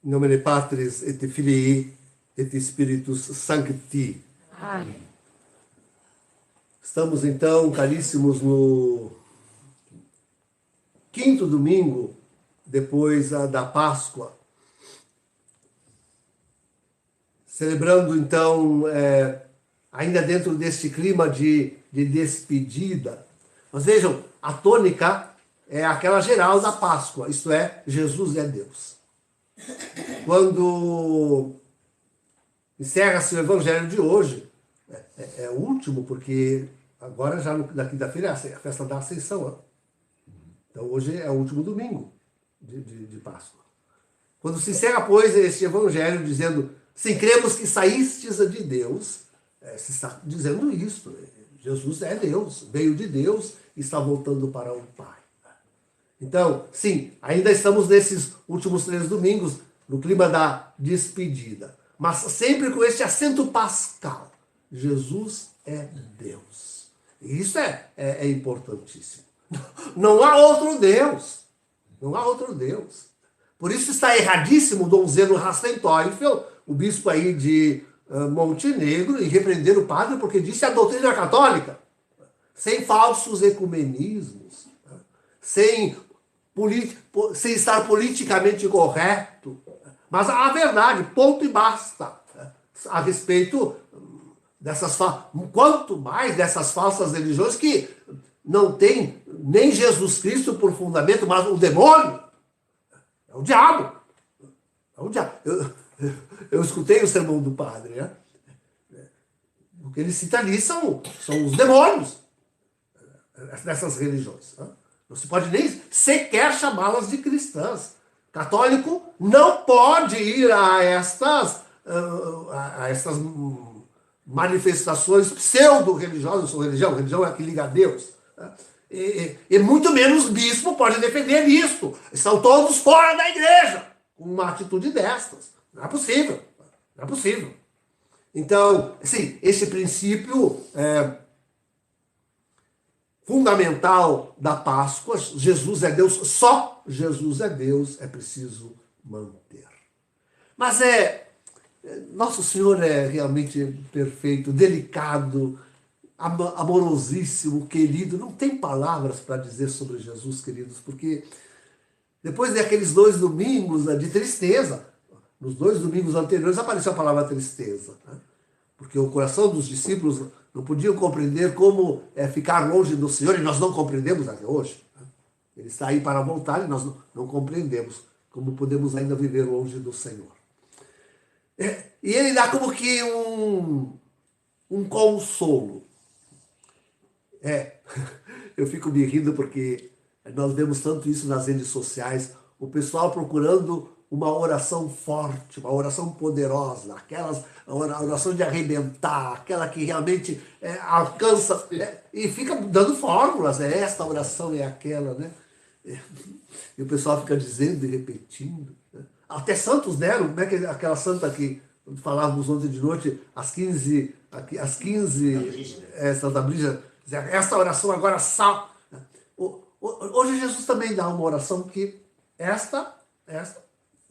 In nomine Patris et Filii et Spiritus Sancti. Amém. Estamos então, caríssimos, no quinto domingo depois da Páscoa, celebrando então, ainda dentro deste clima de despedida. Mas vejam, a tônica é aquela geral da Páscoa, isto é, Jesus é Deus. Quando encerra-se o Evangelho de hoje, é o último, porque agora já na quinta-feira é a festa da Ascensão. Então hoje é o último domingo de Páscoa. Quando se encerra, pois, este Evangelho dizendo, sim, cremos que saístes de Deus, se está dizendo isso, Jesus é Deus, veio de Deus e está voltando para o Pai. Então, sim, ainda estamos nesses últimos 3 domingos, no clima da despedida, mas sempre com este acento pascal. Jesus é Deus. E isso é importantíssimo. Não há outro Deus. Não há outro Deus. Por isso está erradíssimo Dom Zeno Rastenteufel, o bispo aí de Montenegro, em repreender o padre porque disse a doutrina católica, sem falsos ecumenismos, sem estar politicamente correto, mas a verdade, ponto e basta, a respeito dessas, quanto mais dessas falsas religiões que não tem nem Jesus Cristo por fundamento, mas o demônio, é o diabo. É o diabo. Eu escutei o sermão do padre, né? O que ele cita ali são os demônios dessas religiões. Né? Não se pode nem sequer chamá-las de cristãs. Católico não pode ir a estas manifestações pseudo-religiosas. Não são religião é a que liga a Deus. Né? E muito menos bispo pode defender isto. Estão todos fora da igreja com uma atitude destas. Não é possível. Não é possível. Então, assim, esse princípio fundamental da Páscoa, Jesus é Deus, só Jesus é Deus, é preciso manter. Mas Nosso Senhor é realmente perfeito, delicado, amorosíssimo, querido. Não tem palavras para dizer sobre Jesus, queridos, porque depois daqueles 2 domingos de tristeza, nos 2 domingos anteriores apareceu a palavra tristeza, né? Porque o coração dos discípulos não podiam compreender como ficar longe do Senhor, e nós não compreendemos até hoje. Né? Ele está aí para voltar e nós não compreendemos como podemos ainda viver longe do Senhor. E ele dá como que um consolo. Eu fico me rindo porque nós vemos tanto isso nas redes sociais, o pessoal procurando uma oração forte, uma oração poderosa, a oração de arrebentar, aquela que realmente alcança, e fica dando fórmulas, esta oração é aquela, né? E o pessoal fica dizendo e repetindo. Né? Até santos deram, como é que aquela santa que falávamos ontem de noite, às 15, Santa Brígida, esta oração agora sal. Hoje Jesus também dá uma oração que esta,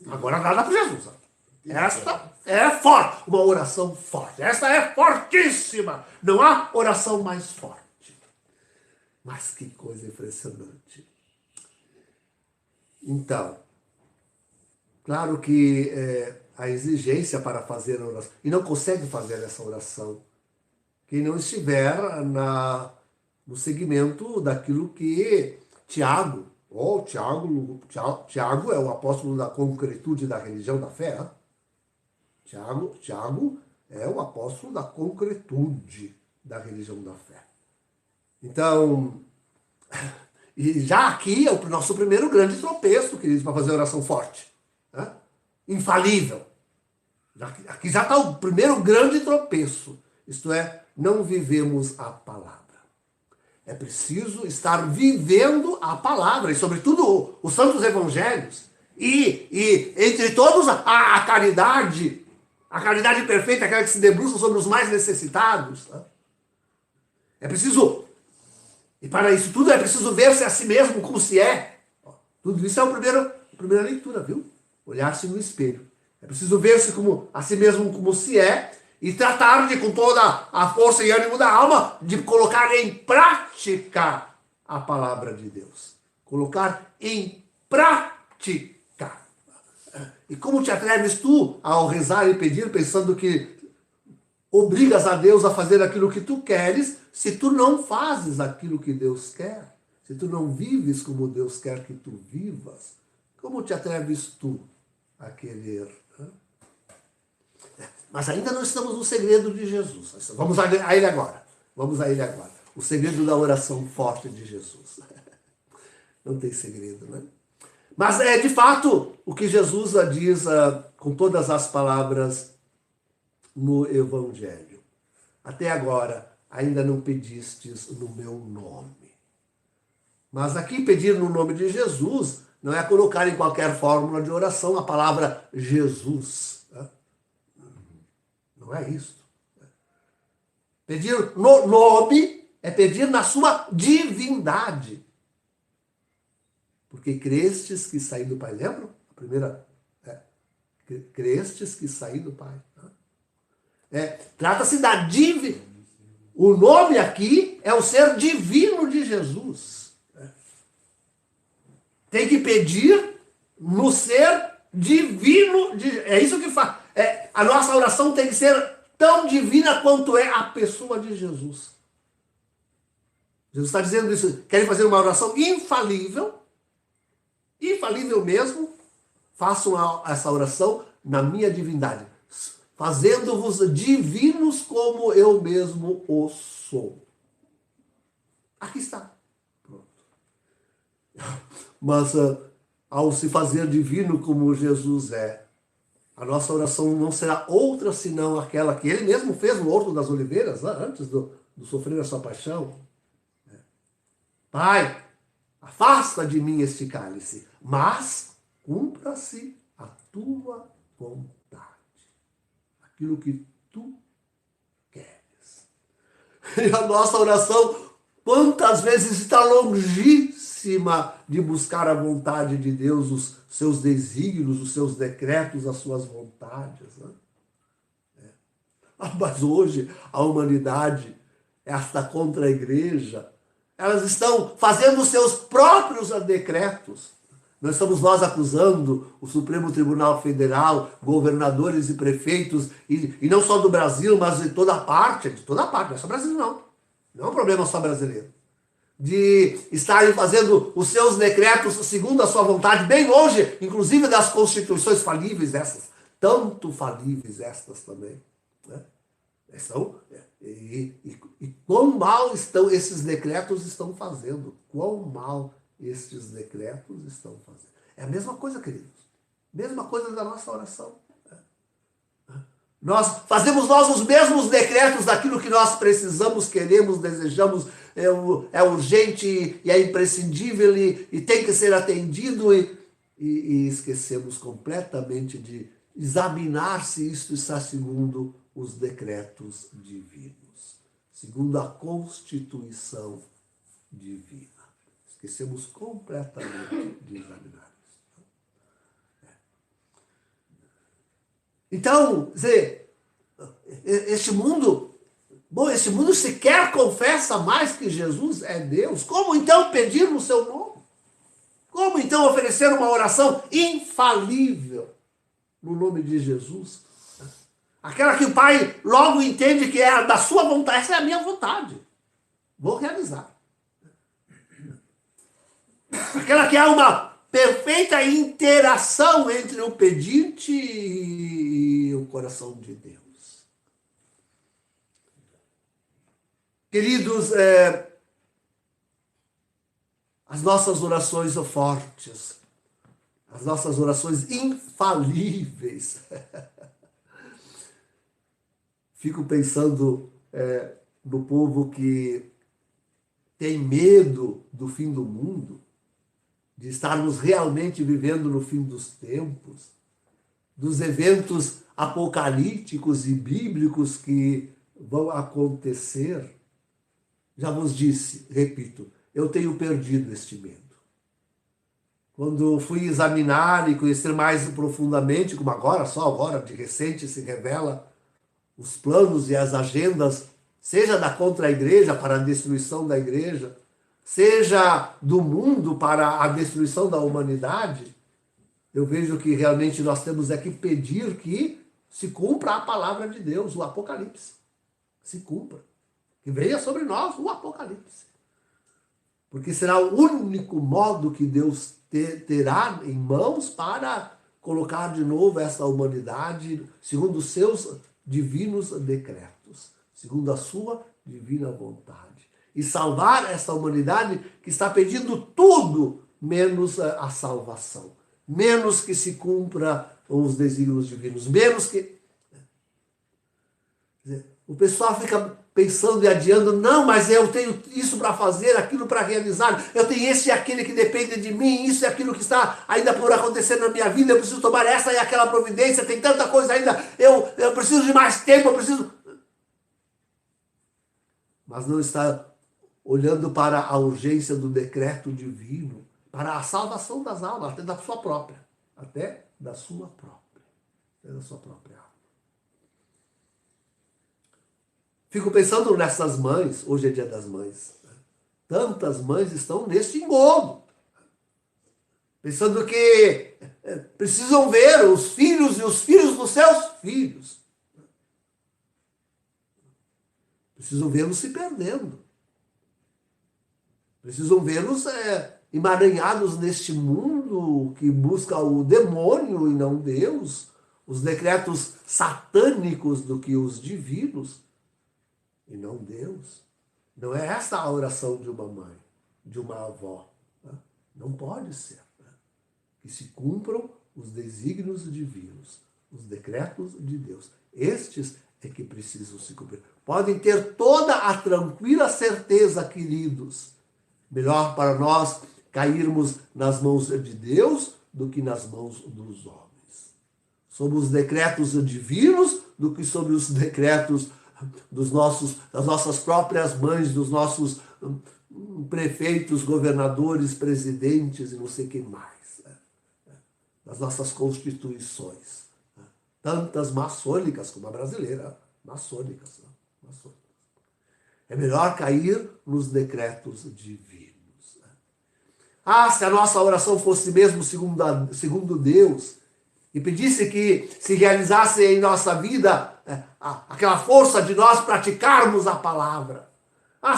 agora dá para Jesus. Esta é forte, uma oração forte. Esta é fortíssima. Não há oração mais forte. Mas que coisa impressionante. Então, claro que a exigência para fazer a oração, e não consegue fazer essa oração quem não estiver no segmento daquilo que Tiago é o apóstolo da concretude da religião da fé. Né? Tiago é o apóstolo da concretude da religião da fé. Então, e já aqui é o nosso primeiro grande tropeço, queridos, para fazer oração forte. Né? Infalível. Aqui já está o primeiro grande tropeço. Isto é, não vivemos a palavra. É preciso estar vivendo a palavra, e sobretudo os santos evangelhos. E entre todos, a caridade perfeita, aquela que se debruça sobre os mais necessitados. Né? É preciso, e para isso tudo é preciso ver-se a si mesmo como se é. Tudo isso é a primeira leitura, viu? olhar-se no espelho. É preciso ver-se como a si mesmo como se é e tratar de, com toda a força e ânimo da alma, de colocar em prática a palavra de Deus. Colocar em prática. E como te atreves tu ao rezar e pedir, pensando que obrigas a Deus a fazer aquilo que tu queres, se tu não fazes aquilo que Deus quer? Se tu não vives como Deus quer que tu vivas, como te atreves tu a querer? Mas ainda não estamos no segredo de Jesus. Vamos a ele agora. Vamos a ele agora. O segredo da oração forte de Jesus. Não tem segredo, né? Mas é de fato o que Jesus diz com todas as palavras no Evangelho. Até agora ainda não pedistes no meu nome. Mas aqui pedir no nome de Jesus não é colocar em qualquer fórmula de oração a palavra Jesus. Né? Não é isso. Pedir no nome é pedir na sua divindade. Porque crestes que saí do Pai. Lembram? A primeira. Crestes que saí do Pai. Trata-se da divindade. O nome aqui é o ser divino de Jesus. Tem que pedir no ser divino de... É isso que faz. A nossa oração tem que ser tão divina quanto é a pessoa de Jesus. Jesus está dizendo isso. Querem fazer uma oração infalível? Infalível mesmo? Façam essa oração na minha divindade. Fazendo-vos divinos como eu mesmo o sou. Aqui está. Pronto. Mas ao se fazer divino como Jesus é, a nossa oração não será outra senão aquela que ele mesmo fez no Horto das Oliveiras, antes do sofrer a sua paixão. Pai, afasta de mim este cálice, mas cumpra-se a tua vontade. Aquilo que tu queres. E a nossa oração, quantas vezes está longíssima de buscar a vontade de Deus, os seus desígnios, os seus decretos, as suas vontades. Né? Mas hoje a humanidade, esta contra a igreja, elas estão fazendo os seus próprios decretos. Não estamos nós acusando o Supremo Tribunal Federal, governadores e prefeitos, e não só do Brasil, mas de toda parte, não é só Brasil não. Não é um problema só brasileiro. De estarem fazendo os seus decretos segundo a sua vontade, bem longe, inclusive das constituições falíveis essas. Tanto falíveis estas também. Né? E quão mal esses decretos estão fazendo. Quão mal estes decretos estão fazendo. É a mesma coisa, queridos. Mesma coisa da nossa oração. Nós fazemos os mesmos decretos daquilo que nós precisamos, queremos, desejamos, é urgente e é imprescindível e tem que ser atendido e esquecemos completamente de examinar se isto está segundo os decretos divinos, segundo a Constituição divina. Esquecemos completamente de examinar isso. Então, este mundo sequer confessa mais que Jesus é Deus. Como então pedir no seu nome? Como então oferecer uma oração infalível no nome de Jesus? Aquela que o Pai logo entende que é da sua vontade. Essa é a minha vontade. Vou realizar. Aquela que há uma perfeita interação entre o pedinte e o coração de Deus. Queridos, as nossas orações fortes, as nossas orações infalíveis. Fico pensando no povo que tem medo do fim do mundo, de estarmos realmente vivendo no fim dos tempos, dos eventos apocalípticos e bíblicos que vão acontecer. Já vos disse, repito, eu tenho perdido este medo. Quando fui examinar e conhecer mais profundamente, como agora, só agora, de recente, se revela os planos e as agendas, seja da contra-igreja para a destruição da igreja, seja do mundo para a destruição da humanidade, eu vejo que realmente nós temos é que pedir que se cumpra a palavra de Deus, o Apocalipse. Se cumpra. Que venha sobre nós o Apocalipse. Porque será o único modo que Deus terá em mãos para colocar de novo essa humanidade segundo os seus divinos decretos, segundo a sua divina vontade. E salvar essa humanidade que está pedindo tudo menos a salvação. Menos que se cumpra os desígnios divinos. Menos que... O pessoal fica pensando e adiando, não, mas eu tenho isso para fazer, aquilo para realizar, eu tenho esse e aquele que depende de mim, isso e aquilo que está ainda por acontecer na minha vida, eu preciso tomar essa e aquela providência, tem tanta coisa ainda, eu preciso de mais tempo, eu preciso... Mas não está olhando para a urgência do decreto divino, para a salvação das almas, até da sua própria, até da sua própria alma. Fico pensando nessas mães, hoje é dia das mães. Tantas mães estão neste engodo. Pensando que precisam ver os filhos e os filhos dos seus filhos. Precisam vê-los se perdendo. Precisam vê-los emaranhados neste mundo que busca o demônio e não Deus. Os decretos satânicos do que os divinos. E não Deus. Não é essa a oração de uma mãe, de uma avó. Né? Não pode ser. Né? Que se cumpram os desígnios divinos, os decretos de Deus. Estes é que precisam se cumprir. Podem ter toda a tranquila certeza, queridos. Melhor para nós cairmos nas mãos de Deus do que nas mãos dos homens. Sob os decretos divinos do que sob os decretos das nossas próprias mães, dos nossos prefeitos, governadores, presidentes e não sei quem mais. Das nossas constituições. Tantas maçônicas como a brasileira. Maçônicas. É melhor cair nos decretos divinos. Se a nossa oração fosse mesmo segundo Deus, e pedisse que se realizasse em nossa vida aquela força de nós praticarmos a palavra.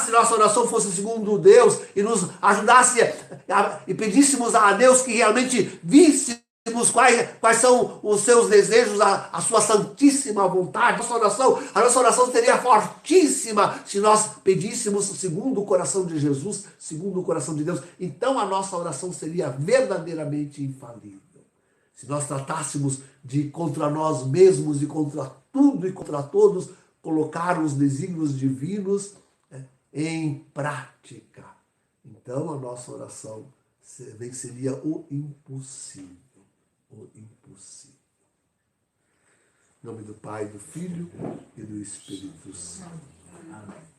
Se nossa oração fosse segundo Deus e nos ajudasse e pedíssemos a Deus que realmente víssemos quais são os seus desejos, a sua santíssima vontade. A nossa oração seria fortíssima se nós pedíssemos segundo o coração de Jesus, segundo o coração de Deus. Então a nossa oração seria verdadeiramente infalível. Se nós tratássemos de contra nós mesmos e contra tudo e contra todos, colocar os desígnios divinos em prática. Então a nossa oração venceria o impossível. O impossível. Em nome do Pai, do Filho e do Espírito Santo. Amém.